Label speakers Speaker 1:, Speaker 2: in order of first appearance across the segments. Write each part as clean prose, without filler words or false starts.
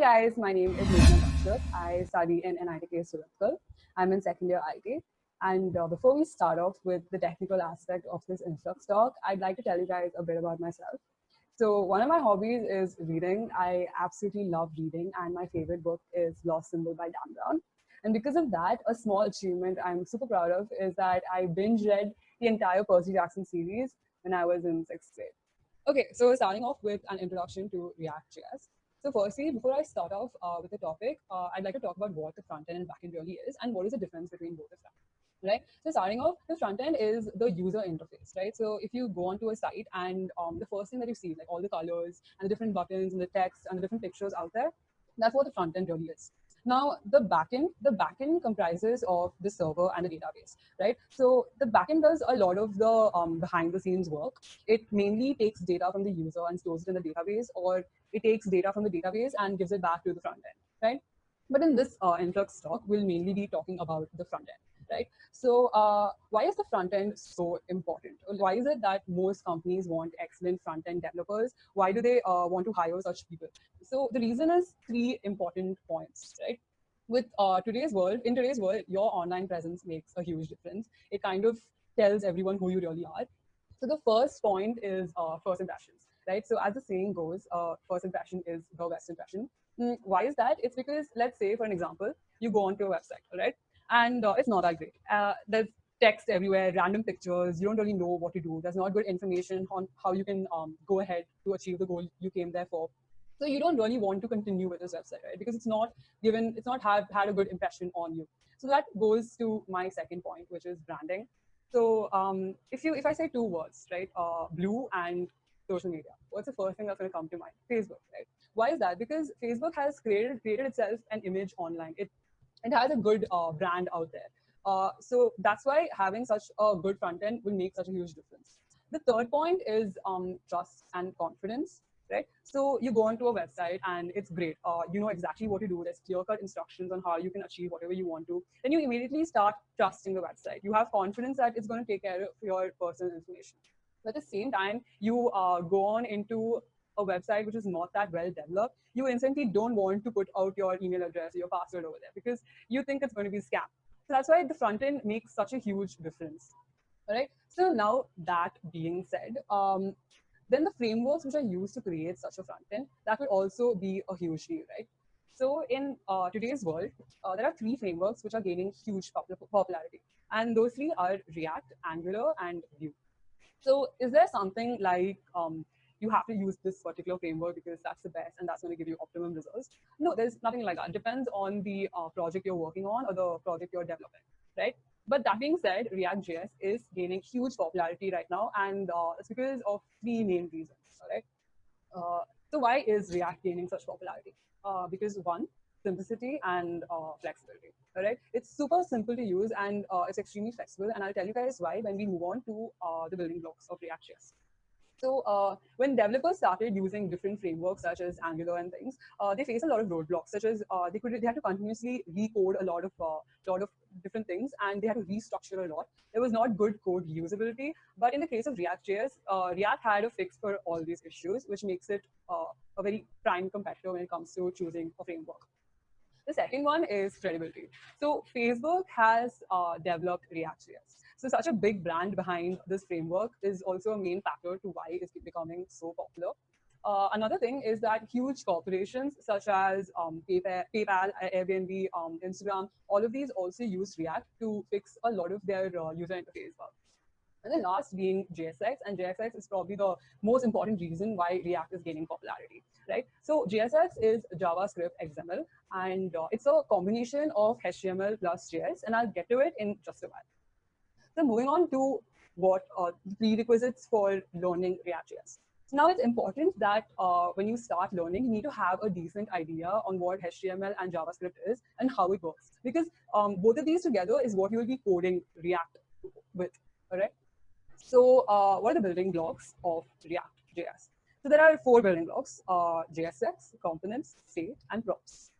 Speaker 1: guys, my name is Meghna. I study in NITK Surat. I'm in second year IT. And before we start off with the technical aspect of this influx talk, I'd like to tell you guys a bit about myself. So one of my hobbies is reading. I absolutely love reading, and my favorite book is Lost Symbol by Dan Brown. And because of that, a small achievement I'm super proud of is that I binge read the entire Percy Jackson series when I was in sixth grade. Okay, so starting off with an introduction to React.js. So firstly, before I start off with the topic, I'd like to talk about what the front end and backend really is and what is the difference between both of them. Right. So starting off, the front end is the user interface, right? So if you go onto a site and the first thing that you see, like all the colors and the different buttons and the text and the different pictures out there, that's what the front end really is. Now, the backend comprises of the server and the database, right? So the backend does a lot of the behind the scenes work. It mainly takes data from the user and stores it in the database, or it takes data from the database and gives it back to the front end, right? But in this influx talk, we'll mainly be talking about the front end. Right. So why is the front end so important? Why is it that most companies want excellent front end developers? Why do they want to hire such people? So the reason is three important points, right? With in today's world, your online presence makes a huge difference. It kind of tells everyone who you really are. So the first point is first impressions, right? So as the saying goes, first impression is the best impression. Why is that? It's because, let's say, for an example, you go onto a website, all right? And it's not that great. There's text everywhere, random pictures. You don't really know what to do. There's not good information on how you can go ahead to achieve the goal you came there for. So you don't really want to continue with this website, right? Because it's not had a good impression on you. So that goes to my second point, which is branding. So if I say two words, right, blue and social media, what's the first thing that's going to come to mind? Facebook, right? Why is that? Because Facebook has created itself an image online. It has a good brand out there. So that's why having such a good front end will make such a huge difference. The third point is trust and confidence, right? So you go onto a website and it's great. You know exactly what to do. There's clear-cut instructions on how you can achieve whatever you want to. Then you immediately start trusting the website. You have confidence that it's going to take care of your personal information. But at the same time, you go on into a website which is not that well developed, you instantly don't want to put out your email address or your password over there because you think it's going to be a scam. So that's why the front end makes such a huge difference. All right. So now that being said, then the frameworks which are used to create such a front end, that will also be a huge deal, right? So in today's world, there are three frameworks which are gaining huge popularity. And those three are React, Angular, and Vue. So is there something like you have to use this particular framework because that's the best and that's going to give you optimum results? No, there's nothing like that. It depends on the project you're working on or the project you're developing, right? But that being said, React.js is gaining huge popularity right now, and it's because of three main reasons, all right? So why is React gaining such popularity? Because one, simplicity and flexibility. All right, it's super simple to use and it's extremely flexible. And I'll tell you guys why when we move on to the building blocks of React.js. So when developers started using different frameworks such as Angular and things, they faced a lot of roadblocks, such as they had to continuously recode a lot of different things, and they had to restructure a lot. There was not good code usability. But in the case of React.js, React had a fix for all these issues, which makes it a very prime competitor when it comes to choosing a framework. The second one is credibility. So Facebook has developed React.js. So such a big brand behind this framework is also a main factor to why it's becoming so popular. Another thing is that huge corporations such as PayPal, Airbnb, Instagram, all of these also use React to fix a lot of their user interface bugs. And the last being JSX, and JSX is probably the most important reason why React is gaining popularity, right? So JSX is JavaScript XML, and it's a combination of HTML plus JS, and I'll get to it in just a while. So moving on to what the prerequisites for learning React.js. So now it's important that when you start learning, you need to have a decent idea on what HTML and JavaScript is and how it works, because both of these together is what you will be coding React with, all right? So what are the building blocks of React.js? So there are four building blocks, JSX, components, state, and props.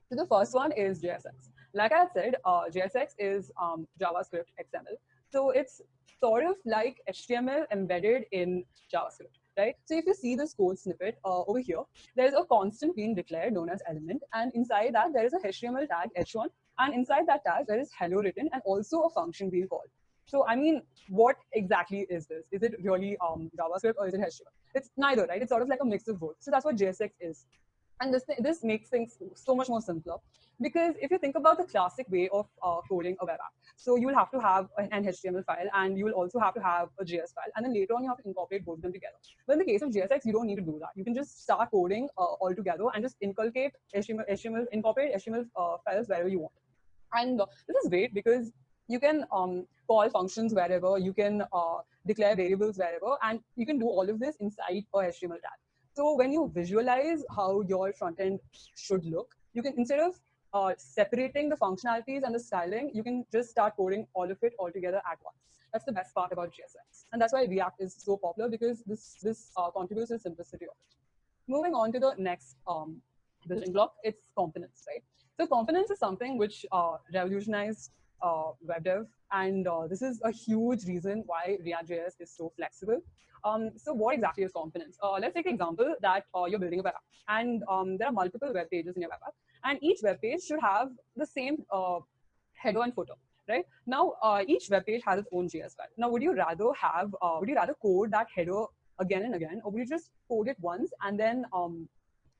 Speaker 1: So the first one is JSX. Like I said, JSX is JavaScript XML. So it's sort of like HTML embedded in JavaScript. right? So if you see this code snippet over here, there's a constant being declared known as element, and inside that there is a HTML tag h1, and inside that tag there is hello written and also a function being called. So I mean, what exactly is this? Is it really JavaScript or is it HTML? It's neither, right? It's sort of like a mix of both. So that's what JSX is. And this makes things so much more simpler, because if you think about the classic way of coding a web app, so you will have to have an HTML file and you will also have to have a JS file, and then later on you have to incorporate both of them together. But in the case of JSX, you don't need to do that. You can just start coding all together and just inculcate incorporate HTML files wherever you want. And this is great because you can call functions wherever, you can declare variables wherever, and you can do all of this inside a HTML tag. So when you visualize how your front end should look, you can, instead of separating the functionalities and the styling, you can just start coding all of it all together at once. That's the best part about JSX. And that's why React is so popular, because this contributes to the simplicity of it. Moving on to the next building block, it's components, right? So components is something which revolutionized web dev, and this is a huge reason why React.js is so flexible. So what exactly is components? Let's take an example that you're building a web app, and there are multiple web pages in your web app, and each web page should have the same header and footer, right? Now, each web page has its own JS file. Now, would you rather code that header again and again, or would you just code it once and then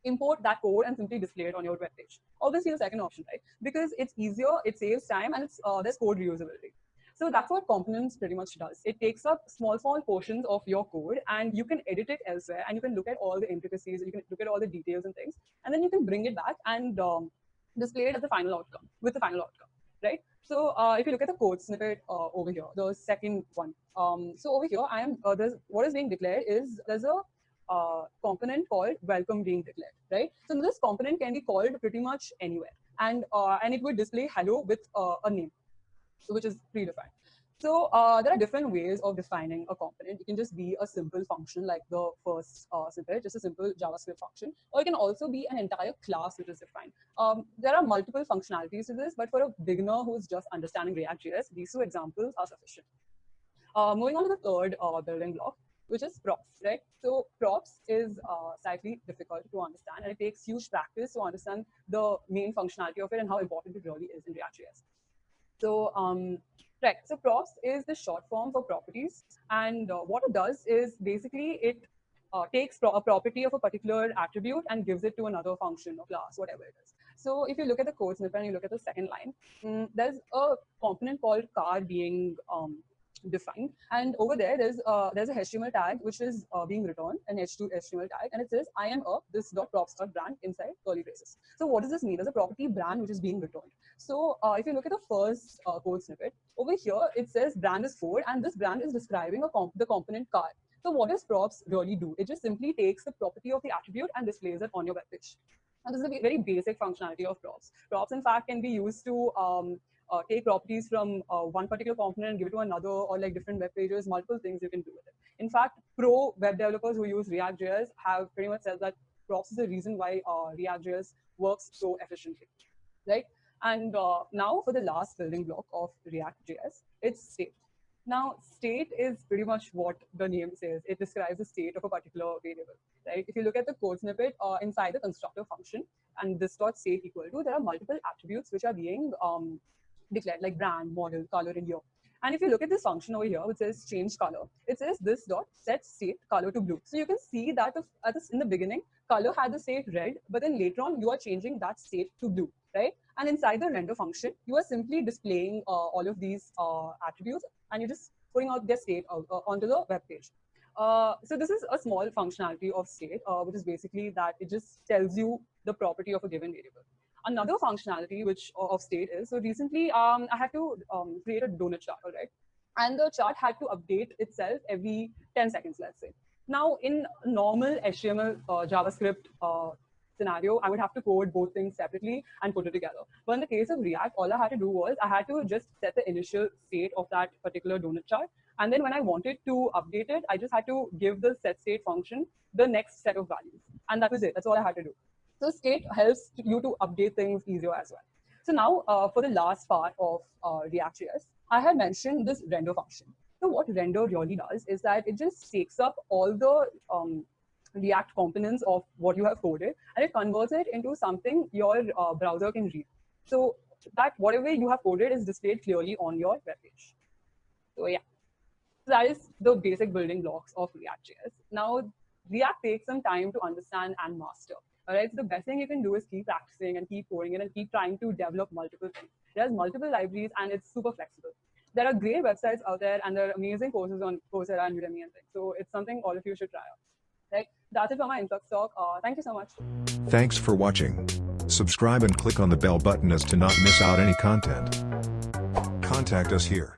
Speaker 1: import that code and simply display it on your web page? Obviously, the second option, right? Because it's easier, it saves time, and there's code reusability. So that's what components pretty much does. It takes up small portions of your code, and you can edit it elsewhere, and you can look at all the intricacies, you can look at all the details and things, and then you can bring it back and display it as the final outcome, with the final outcome, right? So if you look at the code snippet over here, the second one. So over here, what is being declared is there's a component called welcome being declared, right? So this component can be called pretty much anywhere, and it would display hello with a name, which is predefined. So there are different ways of defining a component. It can just be a simple function like the first snippet, just a simple JavaScript function, or it can also be an entire class which is defined. There are multiple functionalities to this, but for a beginner who's just understanding React.js, these two examples are sufficient. Moving on to the third building block, which is props, right? So props is slightly difficult to understand, and it takes huge practice to understand the main functionality of it and how important it really is in React.js. So, right, so props is the short form for properties, and what it does is basically it takes a property of a particular attribute and gives it to another function or class, whatever it is. So if you look at the code snippet and you look at the second line, there's a component called car being defined, and over there there's a HTML tag which is being returned, an H2 HTML tag, and it says I am a this dot props dot brand inside curly braces. So what does this mean? There's a property brand which is being returned. So if you look at the first code snippet over here, it says brand is Ford, and this brand is describing the component car. So what does props really do? It just simply takes the property of the attribute and displays it on your web page. And this is a very basic functionality of props. Props, in fact, can be used to take properties from one particular component and give it to another, or like different web pages, multiple things you can do with it. In fact, pro web developers who use React.js have pretty much said that props is the reason why React.js works so efficiently, right? And now for the last building block of React.js, it's state. Now, state is pretty much what the name says. It describes the state of a particular variable, right? If you look at the code snippet inside the constructor function and this dot state equal to, there are multiple attributes which are being declared, like brand, model, color, and year. And if you look at this function over here, which says change color, it says this dot set state color to blue. So you can see that in the beginning, color had the state red, but then later on you are changing that state to blue, right? And inside the render function, you are simply displaying all of these attributes, and you're just putting out their state onto the web page. So this is a small functionality of state, which is basically that it just tells you the property of a given variable. Another functionality of state is, so recently I had to create a donut chart, all right? And the chart had to update itself every 10 seconds, let's say. Now, in normal HTML JavaScript scenario, I would have to code both things separately and put it together. But in the case of React, all I had to do was I had to just set the initial state of that particular donut chart. And then when I wanted to update it, I just had to give the set state function the next set of values. And that was it. That's all I had to do. So state helps you to update things easier as well. So now for the last part of React.js, I had mentioned this render function. So what render really does is that it just takes up all the React components of what you have coded and it converts it into something your browser can read. So that whatever you have coded is displayed clearly on your web page. So yeah, that is the basic building blocks of React.js. Now, React takes some time to understand and master. All right, so the best thing you can do is keep practicing and keep coding it and keep trying to develop multiple things. There's multiple libraries and it's super flexible. There are great websites out there and there are amazing courses on Coursera and Udemy and things. So it's something all of you should try out. Right? That's it for my influx talk. Thank you so much.
Speaker 2: Thanks for watching. Subscribe and click on the bell button as to not miss out any content. Contact us here.